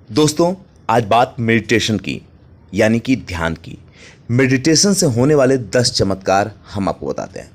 दोस्तों, आज बात मेडिटेशन की, यानी कि ध्यान की। मेडिटेशन से होने वाले 10 चमत्कार हम आपको बताते हैं।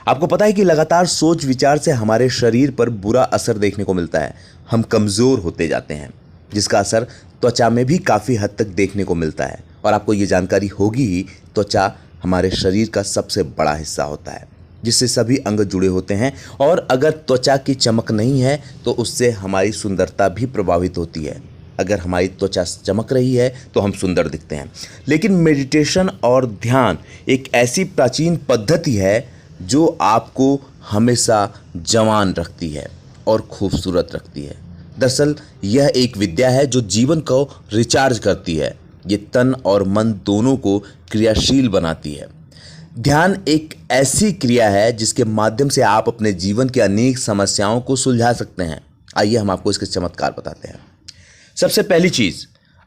आपको पता है कि लगातार सोच विचार से हमारे शरीर पर बुरा असर देखने को मिलता है। हम कमज़ोर होते जाते हैं, जिसका असर त्वचा में भी काफ़ी हद तक देखने को मिलता है। और आपको ये जानकारी होगी ही, त्वचा हमारे शरीर का सबसे बड़ा हिस्सा होता है, जिससे सभी अंग जुड़े होते हैं। और अगर त्वचा की चमक नहीं है तो उससे हमारी सुंदरता भी प्रभावित होती है। अगर हमारी त्वचा चमक रही है तो हम सुंदर दिखते हैं। लेकिन मेडिटेशन और ध्यान एक ऐसी प्राचीन पद्धति है जो आपको हमेशा जवान रखती है और खूबसूरत रखती है। दरअसल यह एक विद्या है जो जीवन को रिचार्ज करती है। ये तन और मन दोनों को क्रियाशील बनाती है। ध्यान एक ऐसी क्रिया है जिसके माध्यम से आप अपने जीवन की अनेक समस्याओं को सुलझा सकते हैं। आइए हम आपको इसके चमत्कार बताते हैं। सबसे पहली चीज़,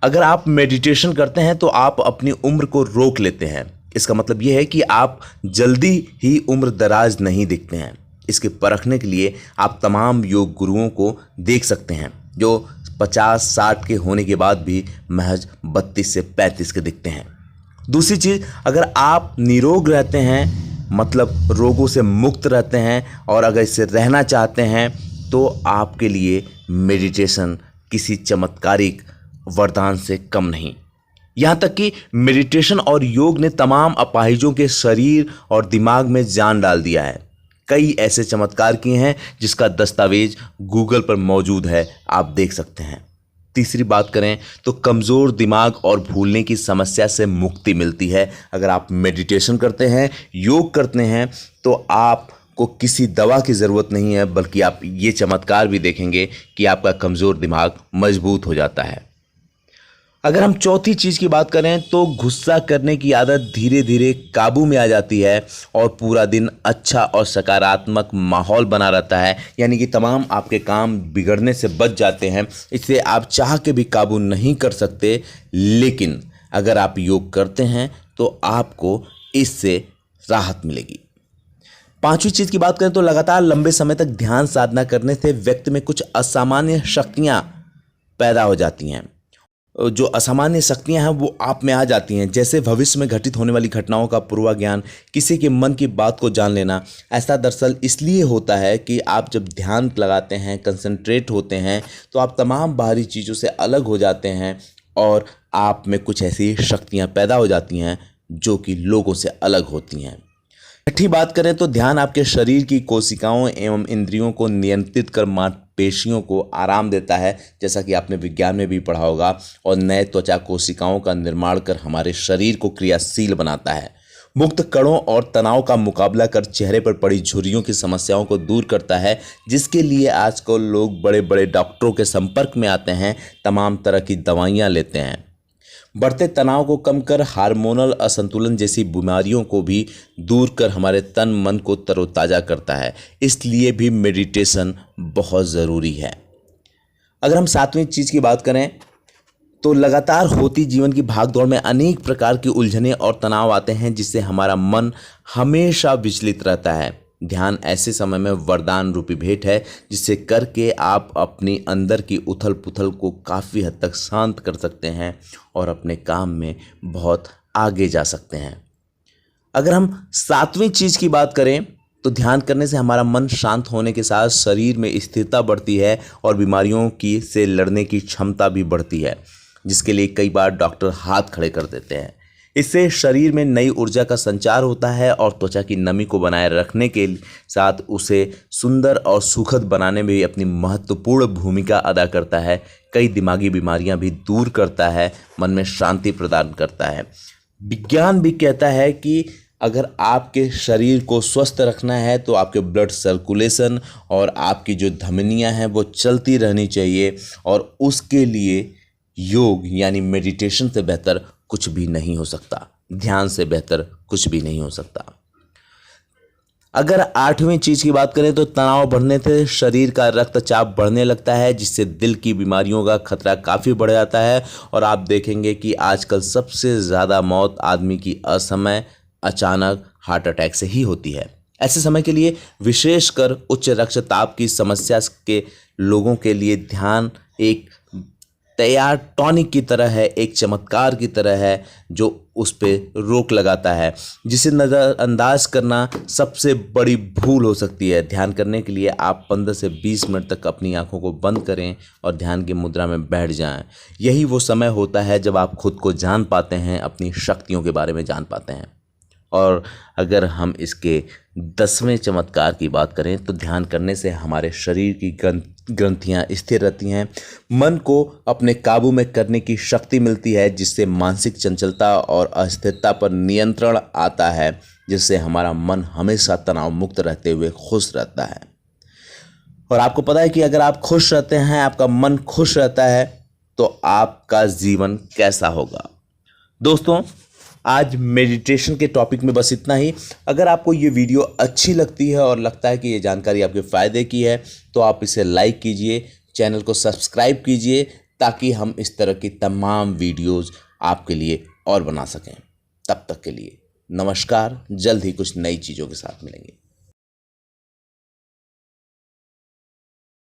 अगर आप मेडिटेशन करते हैं तो आप अपनी उम्र को रोक लेते हैं। इसका मतलब यह है कि आप जल्दी ही उम्र दराज नहीं दिखते हैं। इसके परखने के लिए आप तमाम योग गुरुओं को देख सकते हैं जो 50-60 के होने के बाद भी महज 32 से 35 के दिखते हैं। दूसरी चीज़, अगर आप निरोग रहते हैं, मतलब रोगों से मुक्त रहते हैं और अगर इससे रहना चाहते हैं, तो आपके लिए मेडिटेशन किसी चमत्कारिक वरदान से कम नहीं। यहाँ तक कि मेडिटेशन और योग ने तमाम अपाहिजों के शरीर और दिमाग में जान डाल दिया है। कई ऐसे चमत्कार किए हैं जिसका दस्तावेज गूगल पर मौजूद है, आप देख सकते हैं। तीसरी बात करें तो कमज़ोर दिमाग और भूलने की समस्या से मुक्ति मिलती है। अगर आप मेडिटेशन करते हैं, योग करते हैं, तो आपको किसी दवा की ज़रूरत नहीं है, बल्कि आप ये चमत्कार भी देखेंगे कि आपका कमज़ोर दिमाग मजबूत हो जाता है। अगर हम चौथी चीज़ की बात करें तो गुस्सा करने की आदत धीरे धीरे काबू में आ जाती है और पूरा दिन अच्छा और सकारात्मक माहौल बना रहता है। यानी कि तमाम आपके काम बिगड़ने से बच जाते हैं। इससे आप चाह के भी काबू नहीं कर सकते, लेकिन अगर आप योग करते हैं तो आपको इससे राहत मिलेगी। पांचवी चीज़ की बात करें तो लगातार लंबे समय तक ध्यान साधना करने से व्यक्ति में कुछ असामान्य शक्तियाँ पैदा हो जाती हैं। जो असामान्य शक्तियां हैं वो आप में आ जाती हैं, जैसे भविष्य में घटित होने वाली घटनाओं का पूर्वाज्ञान, किसी के मन की बात को जान लेना। ऐसा दरअसल इसलिए होता है कि आप जब ध्यान लगाते हैं, कंसंट्रेट होते हैं, तो आप तमाम बाहरी चीज़ों से अलग हो जाते हैं और आप में कुछ ऐसी शक्तियां पैदा हो जाती हैं जो कि लोगों से अलग होती हैं। छठी बात करें तो ध्यान आपके शरीर की कोशिकाओं एवं इंद्रियों को नियंत्रित कर मांसपेशियों को आराम देता है, जैसा कि आपने विज्ञान में भी पढ़ा होगा, और नए त्वचा कोशिकाओं का निर्माण कर हमारे शरीर को क्रियाशील बनाता है। मुक्त कणों और तनाव का मुकाबला कर चेहरे पर पड़ी झुर्रियों की समस्याओं को दूर करता है, जिसके लिए आजकल लोग बड़े बड़े डॉक्टरों के संपर्क में आते हैं, तमाम तरह की दवाइयाँ लेते हैं। बढ़ते तनाव को कम कर हार्मोनल असंतुलन जैसी बीमारियों को भी दूर कर हमारे तन मन को तरोताज़ा करता है। इसलिए भी मेडिटेशन बहुत ज़रूरी है। अगर हम सातवीं चीज़ की बात करें तो लगातार होती जीवन की भागदौड़ में अनेक प्रकार की उलझनें और तनाव आते हैं, जिससे हमारा मन हमेशा विचलित रहता है। ध्यान ऐसे समय में वरदान रूपी भेंट है, जिससे करके आप अपनी अंदर की उथल पुथल को काफ़ी हद तक शांत कर सकते हैं और अपने काम में बहुत आगे जा सकते हैं। अगर हम सातवीं चीज़ की बात करें तो ध्यान करने से हमारा मन शांत होने के साथ शरीर में स्थिरता बढ़ती है और बीमारियों की से लड़ने की क्षमता भी बढ़ती है, जिसके लिए कई बार डॉक्टर हाथ खड़े कर देते हैं। इससे शरीर में नई ऊर्जा का संचार होता है और त्वचा की नमी को बनाए रखने के साथ उसे सुंदर और सुखद बनाने में भी अपनी महत्वपूर्ण भूमिका अदा करता है। कई दिमागी बीमारियां भी दूर करता है, मन में शांति प्रदान करता है। विज्ञान भी कहता है कि अगर आपके शरीर को स्वस्थ रखना है तो आपके ब्लड सर्कुलेशन और आपकी जो धमनियां हैं वो चलती रहनी चाहिए, और उसके लिए योग यानी मेडिटेशन से बेहतर कुछ भी नहीं हो सकता, ध्यान से बेहतर कुछ भी नहीं हो सकता। अगर आठवीं चीज़ की बात करें तो तनाव बढ़ने से शरीर का रक्तचाप बढ़ने लगता है, जिससे दिल की बीमारियों का खतरा काफ़ी बढ़ जाता है। और आप देखेंगे कि आजकल सबसे ज़्यादा मौत आदमी की असमय अचानक हार्ट अटैक से ही होती है। ऐसे समय के लिए विशेषकर उच्च रक्तचाप की समस्या के लोगों के लिए ध्यान एक तैयार टॉनिक की तरह है, एक चमत्कार की तरह है जो उस पर रोक लगाता है, जिसे नज़रअंदाज करना सबसे बड़ी भूल हो सकती है। ध्यान करने के लिए आप 15 से 20 मिनट तक अपनी आंखों को बंद करें और ध्यान की मुद्रा में बैठ जाएं। यही वो समय होता है जब आप खुद को जान पाते हैं, अपनी शक्तियों के बारे में जान पाते हैं। और अगर हम इसके 10वें चमत्कार की बात करें तो ध्यान करने से हमारे शरीर की ग्रंथियां स्थिर रहती हैं, मन को अपने काबू में करने की शक्ति मिलती है, जिससे मानसिक चंचलता और अस्थिरता पर नियंत्रण आता है, जिससे हमारा मन हमेशा तनाव मुक्त रहते हुए खुश रहता है। और आपको पता है कि अगर आप खुश रहते हैं, आपका मन खुश रहता है, तो आपका जीवन कैसा होगा। दोस्तों, आज मेडिटेशन के टॉपिक में बस इतना ही। अगर आपको ये वीडियो अच्छी लगती है और लगता है कि ये जानकारी आपके फ़ायदे की है, तो आप इसे लाइक कीजिए, चैनल को सब्सक्राइब कीजिए, ताकि हम इस तरह की तमाम वीडियोस आपके लिए और बना सकें। तब तक के लिए नमस्कार। जल्द ही कुछ नई चीज़ों के साथ मिलेंगे।